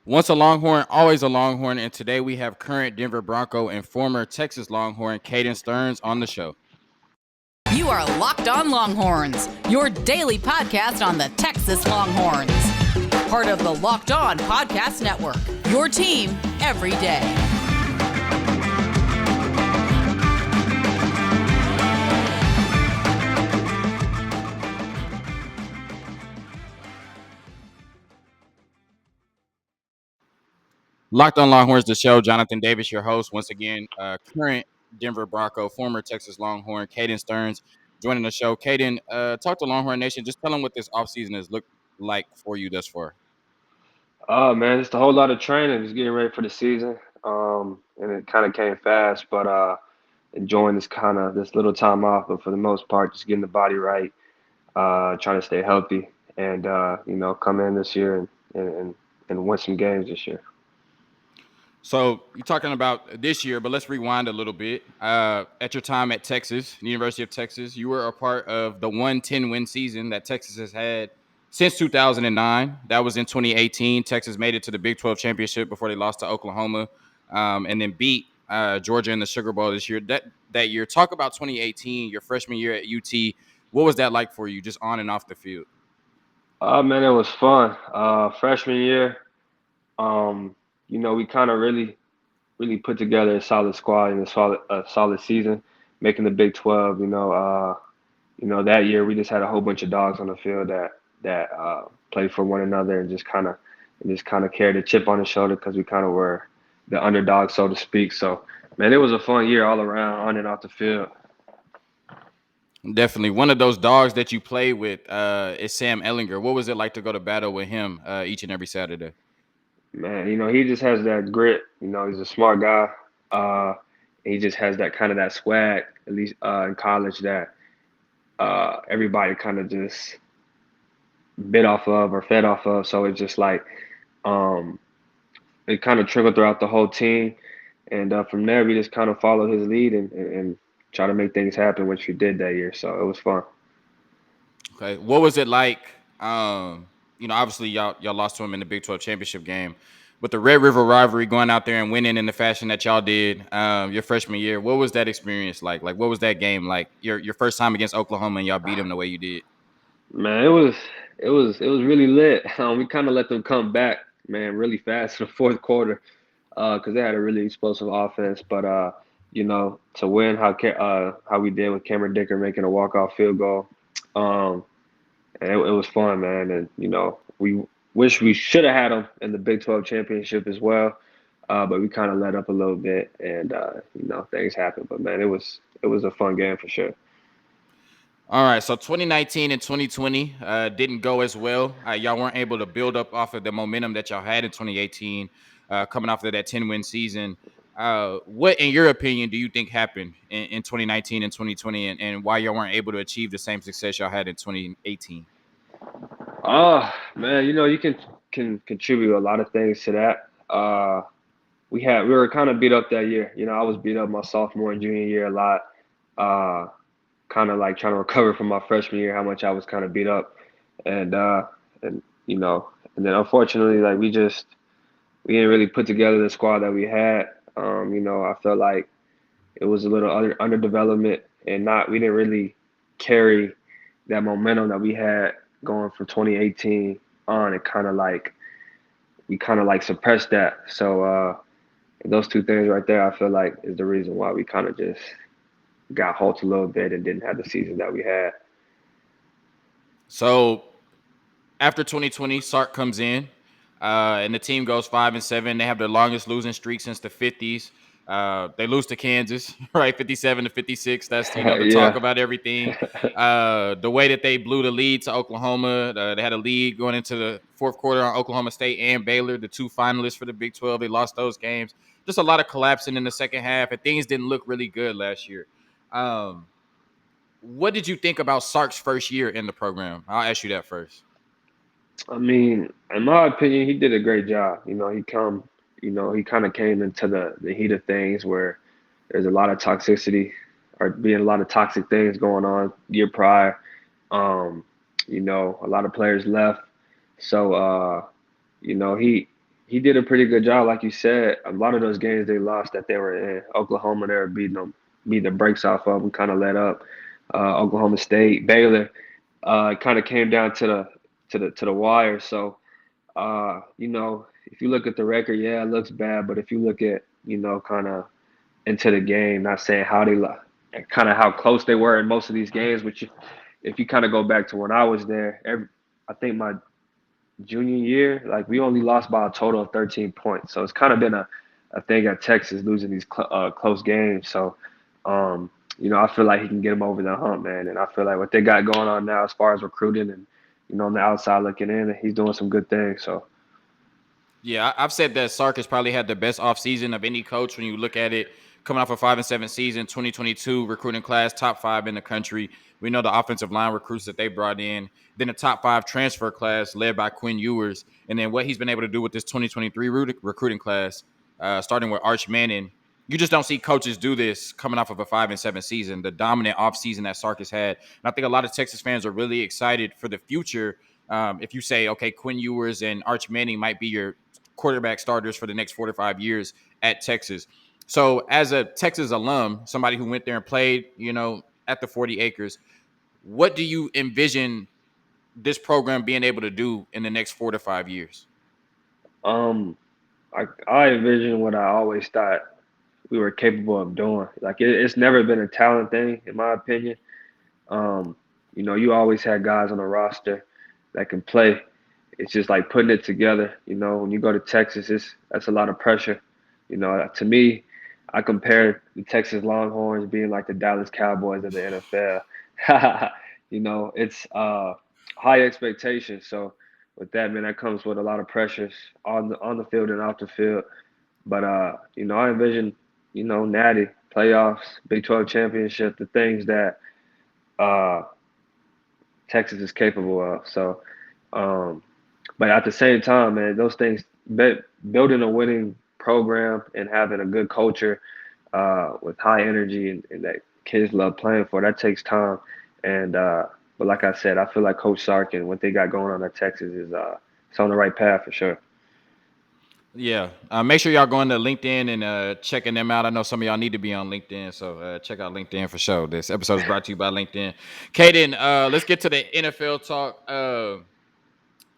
Once a Longhorn, always a Longhorn, and today we have current Denver Bronco and former Texas Longhorn Caden Sterns on the show. You are Locked On Longhorns, your daily podcast on the Texas Longhorns. Part of the Locked On Podcast Network, your team every day. Locked on Longhorns, the show. Jonathan Davis, your host. Once again, current Denver Bronco, former Texas Longhorn, Caden Sterns, joining the show. Caden, talk to Longhorn Nation. Just tell them what this offseason has looked like for you thus far. Oh man, just a whole lot of training, just getting ready for the season. And it kind of came fast, but enjoying this little time off. But for the most part, just getting the body right, trying to stay healthy, and come in this year and win some games this year. So you're talking about this year, but let's rewind a little bit. At your time at Texas, University of Texas, you were a part of the 110-win season that Texas has had since 2009. That was in 2018. Texas made it to the Big 12 championship before they lost to Oklahoma, and then beat Georgia in the Sugar Bowl this year. That year, talk about 2018, your freshman year at UT. What was that like for you, just on and off the field? Man, it was fun. Freshman year, we kind of really put together a solid squad and a solid season, making the Big 12. That year we just had a whole bunch of dogs on the field that played for one another and just kind of carried a chip on the shoulder because we kind of were the underdog, so to speak. So, man, it was a fun year all around, on and off the field. Definitely. One of those dogs that you play with is Sam Ehlinger. What was it like to go to battle with him each and every Saturday? Man, he just has that grit. He's a smart guy. Uh, he just has that kind of that swag, at least in college, that everybody kind of just bit off of or fed off of. So it's just like um, it kind of trickled throughout the whole team. And from there, we just kind of followed his lead and try to make things happen, which we did that year. So it was fun. Okay. What was it like? Obviously y'all lost to him in the Big 12 championship game. But the Red River rivalry, going out there and winning in the fashion that y'all did your freshman year, what was that experience like? Like, what was that game like? Your first time against Oklahoma and y'all beat them the way you did. Man, it was really lit. We kind of let them come back, man, really fast in the fourth quarter, because they had a really explosive offense. But to win how we did with Cameron Dicker making a walk-off field goal, um, and it was fun, man. And we wish we should have had them in the Big 12 championship as well, but we kind of let up a little bit, and things happened. But man, it was a fun game for sure. All right, so 2019 and 2020 didn't go as well. Y'all weren't able to build up off of the momentum that y'all had in 2018, coming off of that 10-win season. What, in your opinion, do you think happened in 2019 and 2020, and why y'all weren't able to achieve the same success y'all had in 2018? Oh man, you can contribute a lot of things to that. We were kind of beat up that year. I was beat up my sophomore and junior year a lot. Uh, Kind of like trying to recover from my freshman year, how much I was kind of beat up, and and and then unfortunately, like we didn't really put together the squad that we had. I felt like it was a little underdevelopment, and not we didn't really carry that momentum that we had going from 2018 on. It kind of like we kind of like suppressed that. So those two things right there, I feel like is the reason why we kind of just got halted a little bit and didn't have the season that we had. So after 2020, Sark comes in, and the team goes 5-7. They have their longest losing streak since the 50s. They lose to Kansas, right, 57-56. That's the talk Yeah. about everything. The way that they blew the lead to Oklahoma, they had a lead going into the fourth quarter on Oklahoma State and Baylor, the two finalists for the Big 12. They lost those games. Just a lot of collapsing in the second half, and things didn't look really good last year. Um, what did you think about Sark's first year in the program? I'll ask you that first. I mean, in my opinion, he did a great job. He kind of came into the heat of things where there's a lot of toxicity or being a lot of toxic things going on year prior. A lot of players left. So, he he did a pretty good job, like you said. A lot of those games they lost that they were in Oklahoma, they were beating the brakes off of them, kind of let up. Oklahoma State, Baylor, kind of came down to the wire. So, if you look at the record, yeah, it looks bad. But if you look at, kind of into the game, not saying how they, kind of how close they were in most of these games, which if you kind of go back to when I was there, I think my junior year, like we only lost by a total of 13 points. So it's kind of been a thing at Texas losing these close games. So, I feel like he can get them over the hump, man. And I feel like what they got going on now as far as recruiting and, on the outside looking in, he's doing some good things. So, Yeah, I've said that Sark has probably had the best offseason of any coach when you look at it. Coming off a 5-7 season, 2022 recruiting class, top 5 in the country. We know the offensive line recruits that they brought in. Then the top 5 transfer class led by Quinn Ewers. And then what he's been able to do with this 2023 recruiting class, starting with Arch Manning. You just don't see coaches do this coming off of a 5-7 season, the dominant offseason that Sark has had. And I think a lot of Texas fans are really excited for the future. If you say, okay, Quinn Ewers and Arch Manning might be your quarterback starters for the next 4 to 5 years at Texas. So as a Texas alum, somebody who went there and played, at the 40 acres, what do you envision this program being able to do in the next 4 to 5 years? um, I envision what I always thought we were capable of doing. Like it's never been a talent thing, in my opinion. Um, you always had guys on the roster that can play. It's just like putting it together. When you go to Texas, that's a lot of pressure. To me, I compare the Texas Longhorns being like the Dallas Cowboys of the NFL. It's high expectations. So with that, man, that comes with a lot of pressures on the field and off the field. But I envision, Natty playoffs, Big 12 championship, the things that uh, Texas is capable of. So, but at the same time, man, those things, building a winning program and having a good culture with high energy and that kids love playing for, that takes time. And but like I said, I feel like Coach Sark and what they got going on at Texas is it's on the right path for sure. Yeah. Make sure y'all going to LinkedIn and checking them out. I know some of y'all need to be on LinkedIn, so check out LinkedIn for sure. This episode is brought to you by LinkedIn. Caden, let's get to the NFL talk.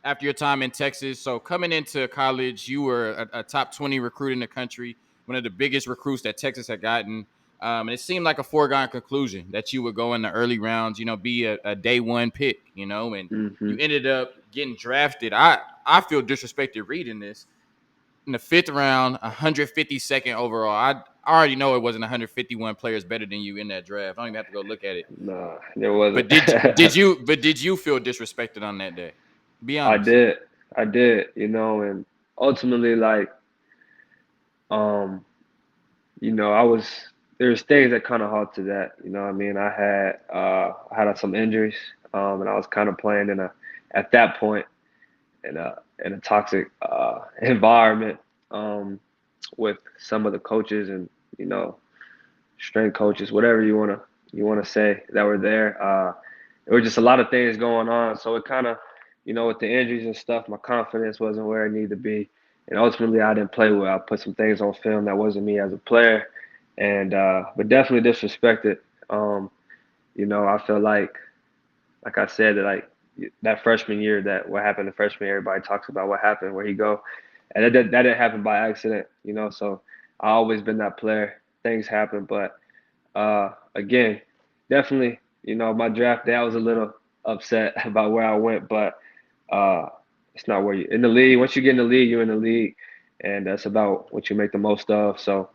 After your time in Texas, so coming into college, you were a top 20 recruit in the country, one of the biggest recruits that Texas had gotten. And it seemed like a foregone conclusion that you would go in the early rounds, be a day one pick, and Hmm. you ended up getting drafted. I feel disrespected reading this in the 5th round, 152nd overall. I already know it wasn't 151 players better than you in that draft. I don't even have to go look at it. Nah, there wasn't. But did you feel disrespected on that day? Be I honest. did, I did, and ultimately, like, um, I was there's things that kind of halted that. What I mean, I had some injuries, and I was kind of playing at that point in a toxic environment with some of the coaches and strength coaches, whatever you wanna say that were there. There were just a lot of things going on, so it kind of, with the injuries and stuff, my confidence wasn't where it needed to be, and ultimately I didn't play well. I put some things on film that wasn't me as a player, and but definitely disrespected. I feel like I said, that like that freshman year, that what happened the freshman year, everybody talks about what happened, where he go, and that didn't happen by accident. So I always been that player. Things happen, but again, definitely, my draft day I was a little upset about where I went, but uh, it's not where you in the league. Once you get in the league, you're in the league, and that's about what you make the most of. So,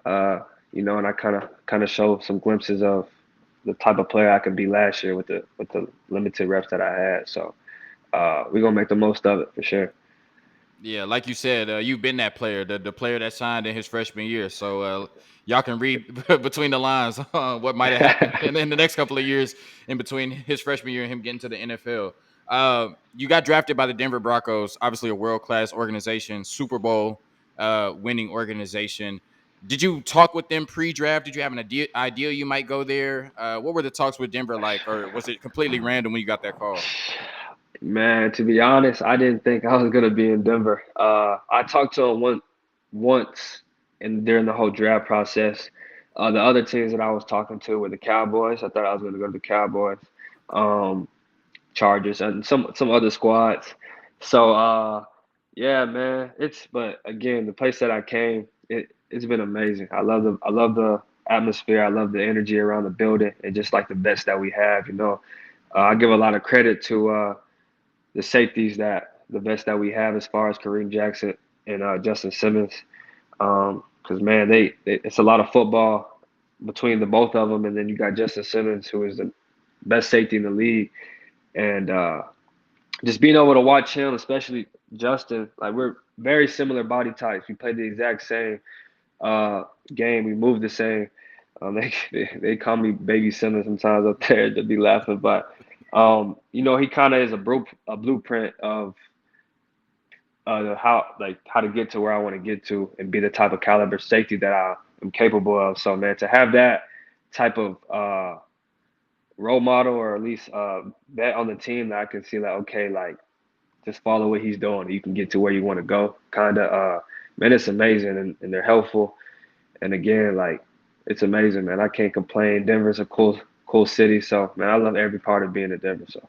uh, and I kind of showed some glimpses of the type of player I could be last year with the limited reps that I had. So, we're gonna make the most of it for sure. Yeah, like you said, you've been that player, the player that signed in his freshman year. So y'all can read between the lines what might have happened in the next couple of years in between his freshman year and him getting to the NFL. You got drafted by the Denver Broncos, obviously a world class organization, Super Bowl winning organization. Did you talk with them pre-draft? Did you have an idea you might go there? What were the talks with Denver like, or was it completely random when you got that call? Man, to be honest, I didn't think I was gonna be in Denver. I talked to him once, and during the whole draft process, the other teams that I was talking to were the Cowboys. I thought I was gonna go to the Cowboys, um, Chargers, and some other squads. So, yeah, man, but again, the place that I came, it's been amazing. I love the atmosphere. I love the energy around the building, and just like the best that we have. I give a lot of credit to. The safeties the best that we have as far as Kareem Jackson and Justin Simmons. Because man, it's a lot of football between the both of them, and then you got Justin Simmons, who is the best safety in the league, and just being able to watch him, especially Justin, like we're very similar body types. We play the exact same game. We move the same. They call me Baby Simmons sometimes up there to be laughing, but he kind of is a blueprint of how to get to where I want to get to and be the type of caliber safety that I am capable of. So man, to have that type of role model, or at least bet on the team that I can see, like, okay, like just follow what he's doing, you can get to where you want to go. Kind of man, it's amazing, and they're helpful. And again, like, it's amazing, man. I can't complain. Denver's a cool city. So man, I love every part of being in Denver. So.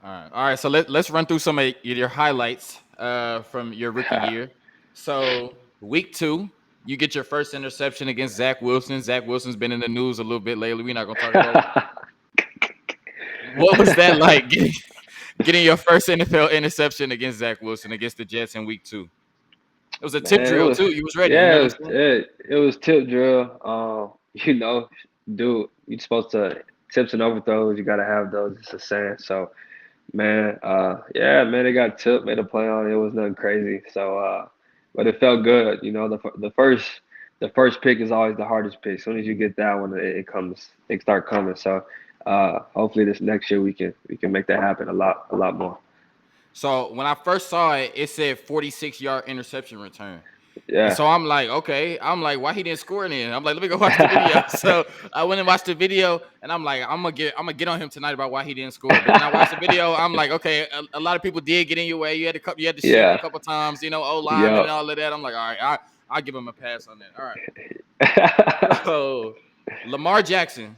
All right. So let's run through some of your highlights from your rookie year. So week 2, you get your first interception against Zach Wilson. Zach Wilson's been in the news a little bit lately. We're not gonna talk about it. What was that like, getting your first NFL interception against Zach Wilson against the Jets in week 2? It was a tip Man, drill too. You was ready. You yeah, know what I'm saying? it was tip drill. Dude, you're supposed to tips and overthrows. You gotta have those. It's a saying. So, man, yeah, man, they got tipped, made a play on it. It was nothing crazy. So, but it felt good. The first pick is always the hardest pick. As soon as you get that one, it start coming. So, hopefully this next year we can make that happen a lot more. So when I first saw it, it said 46-yard interception return. And Yeah. so I'm like, okay. I'm like, why he didn't score it in? I'm like, let me go watch the video. So I went and watched the video, and I'm like, I'm gonna get on him tonight about why he didn't score. But then I watched the video. I'm like, okay, a lot of people did get in your way. You had to shift a Yeah. couple times, O lineman and Yep. all of that. I'm like, all right, I'll give him a pass on that. All right. So Lamar Jackson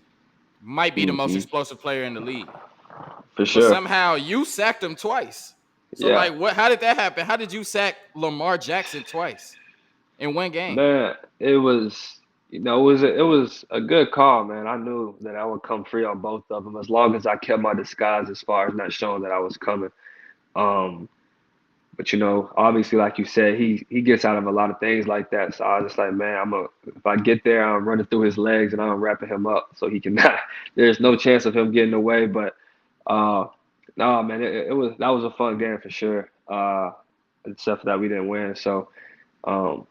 might be the most hmm explosive player in the league, For but sure. somehow you sacked him twice. So Yeah. like, what? How did that happen? How did you sack Lamar Jackson twice in one game? Man, it was a good call, man. I knew that I would come free on both of them as long as I kept my disguise as far as not showing that I was coming. Um, but obviously, like you said, he gets out of a lot of things like that. So I was just like, man, if I get there, I'm running through his legs and I'm wrapping him up so he cannot. There's no chance of him getting away. But uh, no, man, that was a fun game for sure. Except for that we didn't win. So. Um,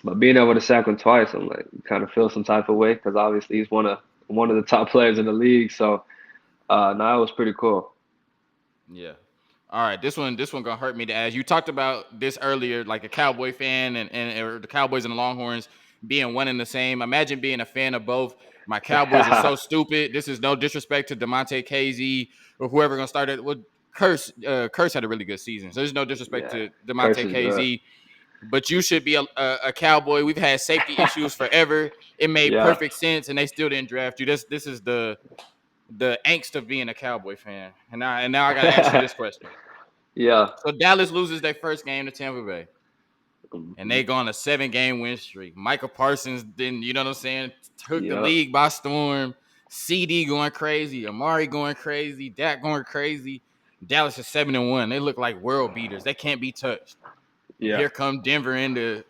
But being able to sack him twice, I'm like, kind of feel some type of way because obviously he's one of the top players in the league. So, no, it was pretty cool. Yeah. All right. This one gonna hurt me to ask. You talked about this earlier, like a Cowboy fan and or the Cowboys and the Longhorns being one and the same. Imagine being a fan of both. My Cowboys are so stupid. This is no disrespect to DeMonte KZ or whoever gonna start it. Well, Curse had a really good season, so there's no disrespect Yeah, to Curse DeMonte is good. KZ. But you should be a Cowboy. We've had safety issues forever. It made Yeah, perfect sense, and they still didn't draft you. This is the angst of being a Cowboy fan. And now I gotta ask you this question. yeah. So Dallas loses their first game to Tampa Bay, and Mhm. they go on a 7-game win streak. Michael Parsons then, you know what I'm saying, took the Yep. league by storm. CD going crazy, Amari going crazy, Dak going crazy. Dallas is 7-1. They look like world beaters. They can't be touched. And Yeah. here come Denver into,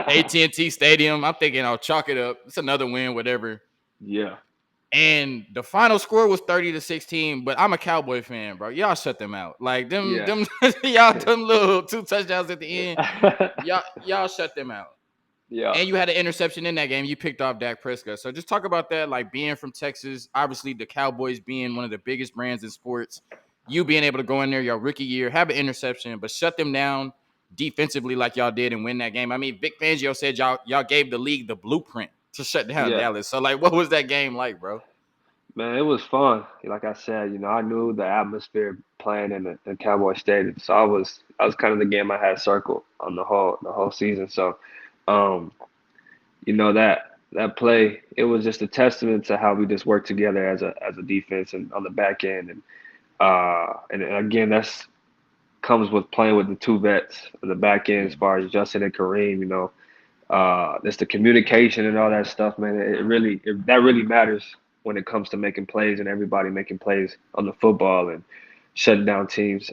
AT&T Stadium. I'm thinking I'll chalk it up. It's another win, whatever. Yeah. And the final score was 30-16. But I'm a Cowboy fan, bro. Y'all shut them out. Like them, Yeah. them, them little 2 touchdowns at the end. Y'all shut them out. Yeah. And you had an interception in that game. You picked off Dak Prescott. So just talk about that, like being from Texas. Obviously, the Cowboys being one of the biggest brands in sports. You being able to go in there your rookie year, have an interception, but shut them down defensively like y'all did and win that game. I mean, Vic Fangio said y'all gave the league the blueprint to shut down Yeah. Dallas. So, like, what was that game like, bro? Man, it was fun. Like I said, I knew the atmosphere playing in the Cowboy Stadium, so I was kind of the game I had circled on the whole season. So, um, that play, it was just a testament to how we just work together as a defense and on the back end, and again, that's comes with playing with the two vets on the back end as far as Justin and Kareem. Just the communication and all that stuff, man. That really matters when it comes to making plays and everybody making plays on the football and shutting down teams,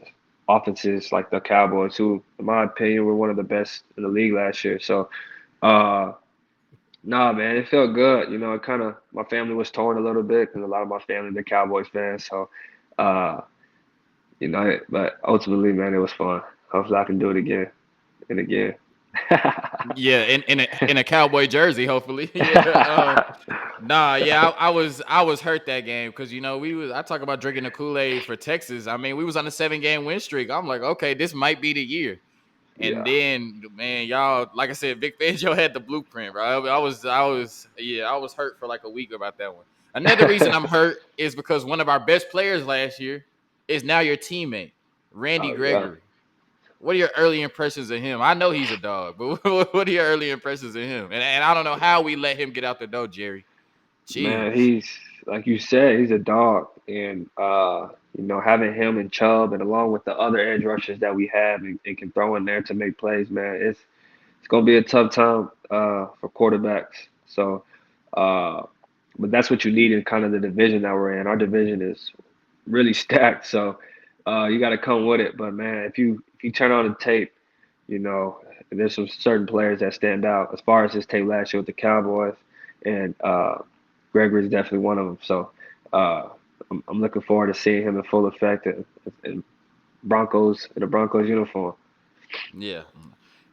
offenses like the Cowboys, who, in my opinion, were one of the best in the league last year. So, uh, nah, man, it felt good. It kind of my family was torn a little bit because a lot of my family are Cowboys fans. So, uh, but ultimately, man, it was fun. Hopefully, I can do it again and again. Yeah, in a cowboy jersey, hopefully. Yeah. Nah, yeah, I was hurt that game because I talk about drinking the Kool-Aid for Texas. I mean, we was on a 7-game win streak. I'm like, okay, this might be the year. And Yeah. then, man, y'all, like I said, Vic Fangio had the blueprint, bro. I was hurt for like a week about that one. Another reason I'm hurt is because one of our best players last year is now your teammate, Randy Oh yeah. Gregory. What are your early impressions of him? I know he's a dog, but what are your early impressions of him? And I don't know how we let him get out the door, Jerry. Man, Jeez. he's like you said, he's a dog, and having him and Chubb, and along with the other edge rushers that we have and can throw in there to make plays, man, it's gonna be a tough time for quarterbacks. So, uh, but that's what you need in kind of the division that we're in. Our division is really stacked, so you got to come with it. But man, if you turn on the tape, you know, there's some certain players that stand out as far as his tape last year with the Cowboys, and Gregory's definitely one of them. So uh, I'm looking forward to seeing him in full effect in the Broncos uniform. Yeah.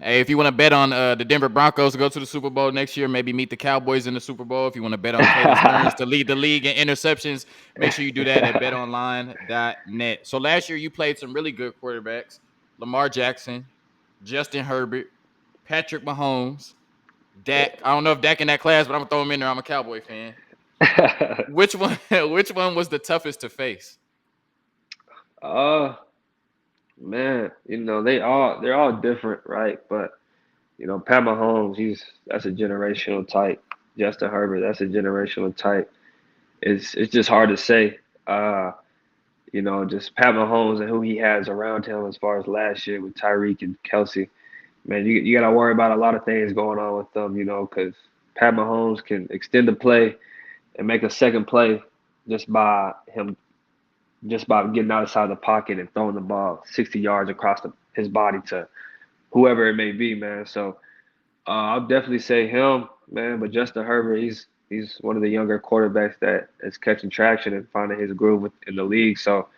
Hey, if you want to bet on the Denver Broncos to go to the Super Bowl next year, maybe meet the Cowboys in the Super Bowl. If you want to bet on Caden Sterns to lead the league in interceptions, make sure you do that at betonline.net. So last year you played some really good quarterbacks: Lamar Jackson, Justin Herbert, Patrick Mahomes, Dak. I don't know if Dak in that class, but I'm gonna throw him in there. I'm a Cowboy fan. Which one? Which one was the toughest to face? uh man, they're all different, right? But Pat Mahomes, that's a generational type. Justin Herbert, that's a generational type. It's just hard to say. Just Pat Mahomes and who he has around him as far as last year with Tyreek and Kelsey. Man, you got to worry about a lot of things going on with them, because Pat Mahomes can extend the play and make a second play just by him, just by getting outside the pocket and throwing the ball 60 yards across his body to whoever it may be, man. So I'll definitely say him, man. But Justin Herbert, he's one of the younger quarterbacks that is catching traction and finding his groove in the league. So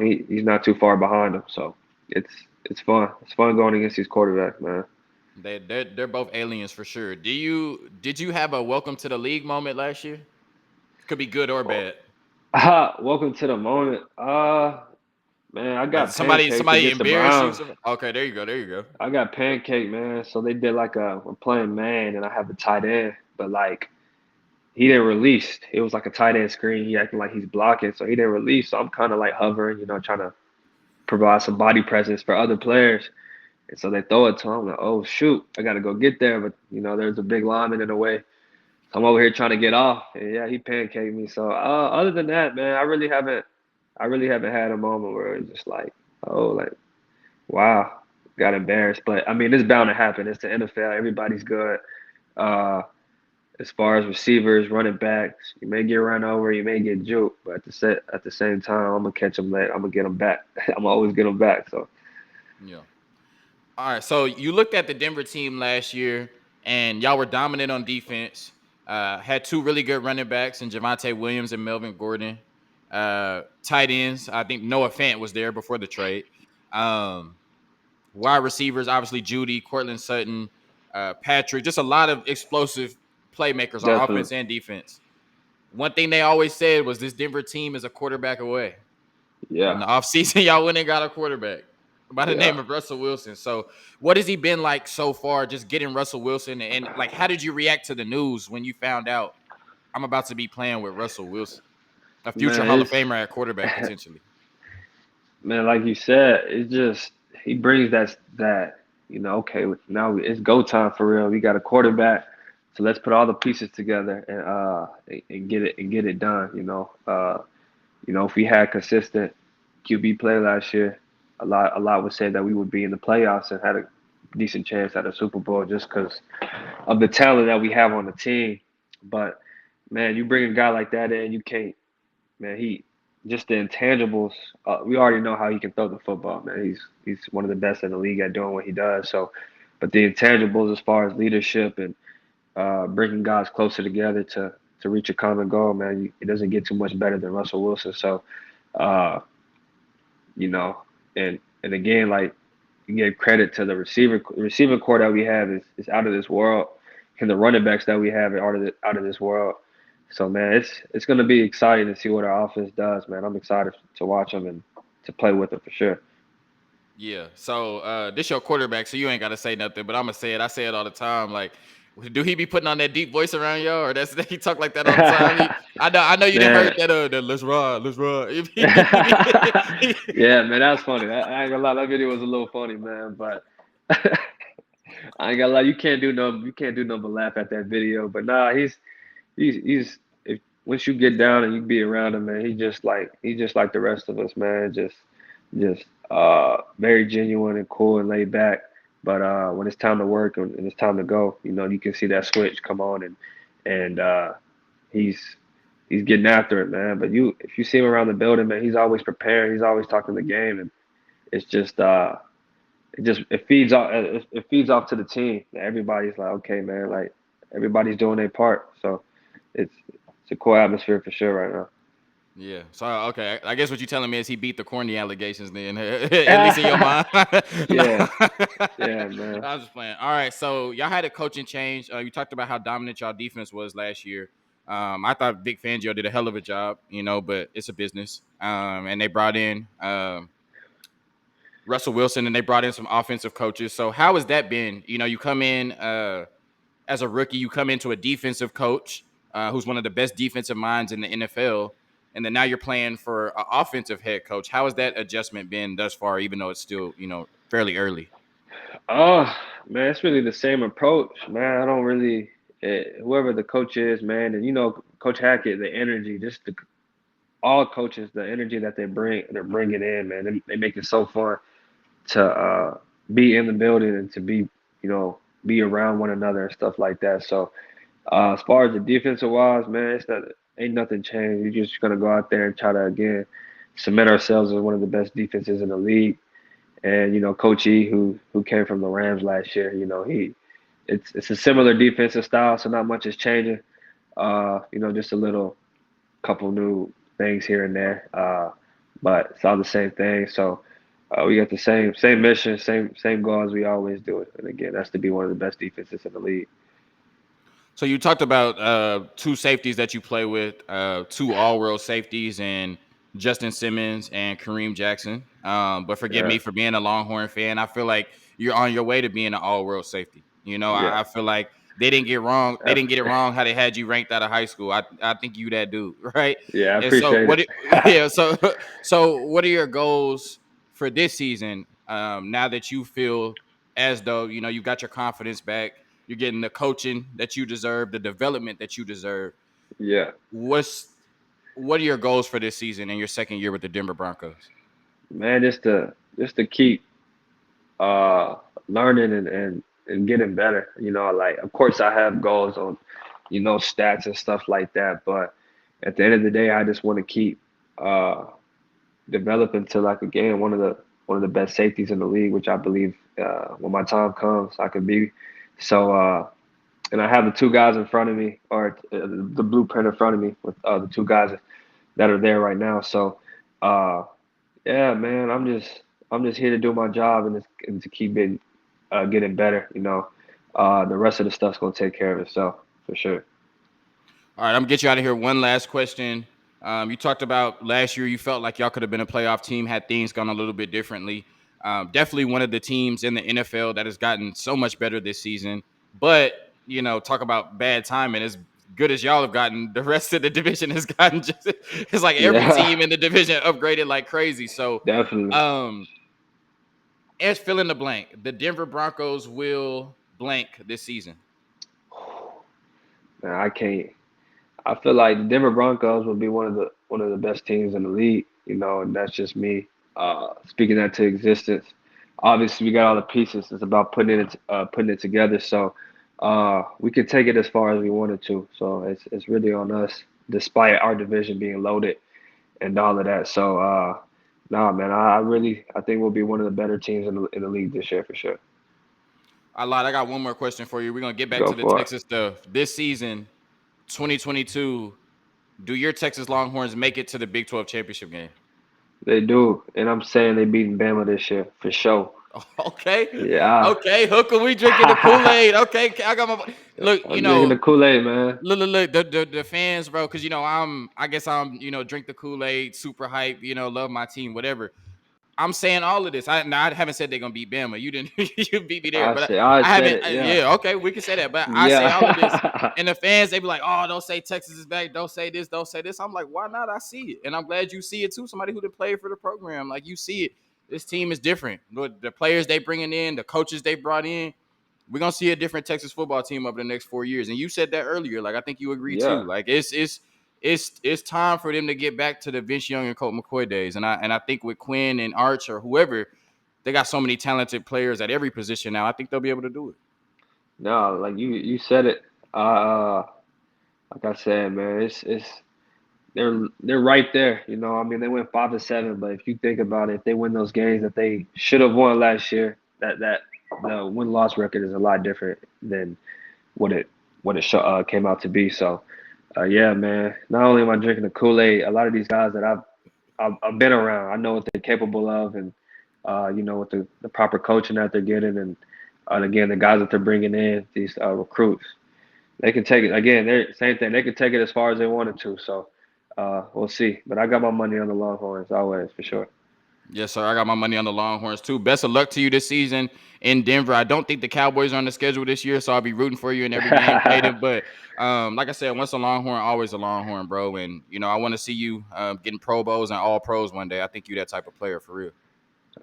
he's not too far behind him. So it's it's fun. It's fun going against these quarterbacks, man. They're both aliens for sure. Did you have a welcome to the league moment last year? Could be good or Well, bad. welcome to the moment. Man, I Like got somebody pancaked somebody against the embarrassed you. Browns. Okay, there you go. There you go. I got pancaked, man. So they did like we're playing man, and I have a tight end, but like he didn't release. It was like a tight end screen. He acting like he's blocking, so he didn't release. So I'm kind of like hovering, trying to provide some body presence for other players. And so they throw it to him. I'm like, oh shoot, I got to go get there, but there's a big lineman in the way. So I'm over here trying to get off, and yeah, he pancaked me. So other than that, man, I really haven't had a moment where it's just like, oh, like wow, got embarrassed. But I mean, it's bound to happen. It's the NFL. Everybody's good. Uh, as far as receivers, running backs, you may get run over, you may get juked, but at the same time, I'm gonna catch them late. I'm gonna get them back. I'm always get them back. So Yeah. All right. So you looked at the Denver team last year, and y'all were dominant on defense. Had two really good running backs in Javonte Williams and Melvin Gordon. Tight ends, I think Noah Fant was there before the trade. Um, Wide receivers, obviously Judy, Cortland Sutton, Patrick, just a lot of explosive playmakers on definitely, offense and defense. One thing they always said was this Denver team is a quarterback away. In yeah, the offseason, y'all went and got a quarterback by the yeah. name of Russell Wilson. So what has he been like so far, just getting Russell Wilson? And like, how did you react to the news when you found out I'm about to be playing with Russell Wilson? A future Man, Hall of it's Famer at quarterback potentially. man, like you said, it's just he brings that okay, now it's go time for real. We got a quarterback, so let's put all the pieces together and get it done. If we had consistent QB play last year, a lot would say that we would be in the playoffs and had a decent chance at a Super Bowl just because of the talent that we have on the team. But man, you bring a guy like that in, you can't. Man, he just the intangibles. We already know how he can throw the football. Man, he's one of the best in the league at doing what he does. So, but the intangibles as far as leadership and bringing guys closer together to reach a common goal, man, it doesn't get too much better than Russell Wilson. So, uh, you know, and again, like you give credit to the receiving core that we have is out of this world, and the running backs that we have are out of this world. So man, it's going to be exciting to see what our offense does, man. I'm excited to watch them and to play with them for sure. Yeah. So this your quarterback, so you ain't gotta say nothing, but I'm gonna say it. I say it all the time. Like, do he be putting on that deep voice around y'all, or that's he talk like that all the time? I know you didn't Man, heard that let's ride, let's ride. yeah, man, that's funny. I ain't gonna lie, that video was a little funny, man. But I ain't gonna lie, you can't do nothing but laugh at that video. But nah, he's if once you get down and you be around him, man, he's just like the rest of us, man. Just very genuine and cool and laid back. But when it's time to work and it's time to go, you can see that switch come on and he's he's getting after it, man. But if you see him around the building, man, he's always prepared. He's always talking the game, and it's it feeds off to the team. Everybody's like, okay, man, like everybody's doing their part. So it's a cool atmosphere for sure right now. Yeah. So okay, I guess what you're telling me is he beat the corny allegations then, at least in your mind. No. Yeah, yeah, man. I was just playing. All right. So y'all had a coaching change. You talked about how dominant y'all defense was last year. I thought Vic Fangio did a hell of a job, but it's a business. And they brought in Russell Wilson and they brought in some offensive coaches. So how has that been? You come in as a rookie, you come into a defensive coach who's one of the best defensive minds in the NFL, and then now you're playing for an offensive head coach. How has that adjustment been thus far, even though it's still fairly early? Oh man, it's really the same approach, man. I don't really whoever the coach is, man, and Coach Hackett, the energy, just all coaches, the energy that they're bringing in, man. They make it so fun to be in the building and to be around one another and stuff like that. So as far as the defensive wise, man, ain't nothing changed. We're just gonna go out there and try to again cement ourselves as one of the best defenses in the league. And Coach E, who came from the Rams last year, it's a similar defensive style, so not much is changing. Just a little couple new things here and there, but it's all the same thing. So we got the same mission, same goal as we always do it. And again, that's to be one of the best defenses in the league. So you talked about two safeties that you play with, two all-world safeties, and Justin Simmons and Kareem Jackson. But forgive Yeah, me for being a Longhorn fan. I feel like you're on your way to being an all-world safety. yeah, I feel like they didn't get wrong. They That's- didn't get it wrong how they had you ranked out of high school. I think you that dude, right? yeah. I And so appreciate what? it. Yeah. So what are your goals for this season? Now that you feel as though you got your confidence back, you're getting the coaching that you deserve, the development that you deserve. Yeah, What are your goals for this season and your second year with the Denver Broncos? man, just to keep uh, learning and getting better. Like of course I have goals on stats and stuff like that, but at the end of the day, I just want to keep uh, developing to like again one of the best safeties in the league, which I believe when my time comes I could be. So and I have the two guys in front of me, or the blueprint in front of me with the two guys that are there right now. So uh, yeah, man, I'm just here to do my job and to keep getting better. The rest of the stuff's gonna take care of itself for sure. All right, I'm gonna get you out of here. One last question. You talked about last year. You felt like y'all could have been a playoff team had things gone a little bit differently. Definitely one of the teams in the NFL that has gotten so much better this season. But talk about bad timing. It's good as y'all have gotten, the rest of the division has gotten just. It's like every Yeah, team in the division upgraded like crazy. So, definitely. as fill in the blank, the Denver Broncos will blank this season. Man, I can't. I feel like the Denver Broncos will be one of the best teams in the league. And that's just me speaking that to existence. Obviously, we got all the pieces. It's about putting it together. So we could take it as far as we wanted to. So it's really on us, despite our division being loaded and all of that. So nah, man, I think we'll be one of the better teams in the league this year for sure. I lied. I got one more question for you. We're gonna get back Go to the for it. Texas stuff. This season, 2022, do your Texas Longhorns make it to the Big 12 championship game? They do, and I'm saying they beating Bama this year for sure. Okay. Yeah. Okay. Hooker, we drinking the Kool-Aid. Okay. I got my look, I'm drinking the Kool-Aid, man. look, the fans, bro, because I guess I'm, drink the Kool-Aid, super hype, love my team, whatever. I'm saying all of this. I haven't said they're gonna beat Bama. You didn't you beat me there, but I I said haven't. it, yeah. Yeah, okay, we can say that. But I say all of this, Yeah. and the fans they be like, "Oh, don't say Texas is back. Don't say this. Don't say this." I'm like, why not? I see it, and I'm glad you see it too. Somebody who did play for the program, like you see it. This team is different. The players they bringing in, the coaches they brought in. We're gonna see a different Texas football team over the next 4 years. And you said that earlier. Like I think you agree Yeah. too. Like it's time for them to get back to the Vince Young and Colt McCoy days. And I think with Quinn and Arch or whoever, they got so many talented players at every position now. I think they'll be able to do it. No, like you said it. Like I said, man, it's they're right there. I mean, they went 5-7, but if you think about it, if they win those games that they should have won last year, that the win-loss record is a lot different than what it came out to be. So, yeah, man. Not only am I drinking the Kool-Aid, a lot of these guys that I've been around, I know what they're capable of, and with the proper coaching that they're getting, and again the guys that they're bringing in, these recruits, they can take it. Again, they're same thing. They can take it as far as they wanted to. So we'll see. But I got my money on the Longhorns always for sure. Yes, sir. I got my money on the Longhorns too. Best of luck to you this season in Denver. I don't think the Cowboys are on the schedule this year, so I'll be rooting for you in every game, Caden. But like I said, once a Longhorn, always a Longhorn, bro. And I want to see you getting Pro Bowls and All Pros one day. I think you that type of player for real.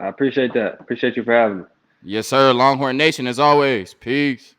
I appreciate that. Appreciate you for having me. Yes, sir. Longhorn Nation, as always. Peace.